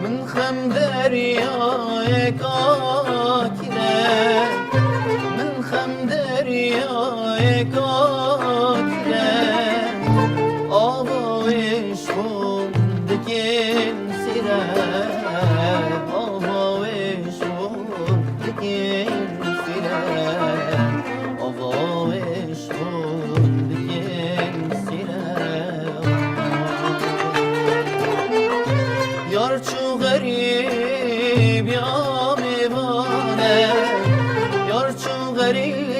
من خم دریای کاکره من خم دریای کاکره آوایش کن دکن سیره آوایش کن دکن سیره آوایش کن دکن سیره یار چو غریب یا میوانه یار چو غریب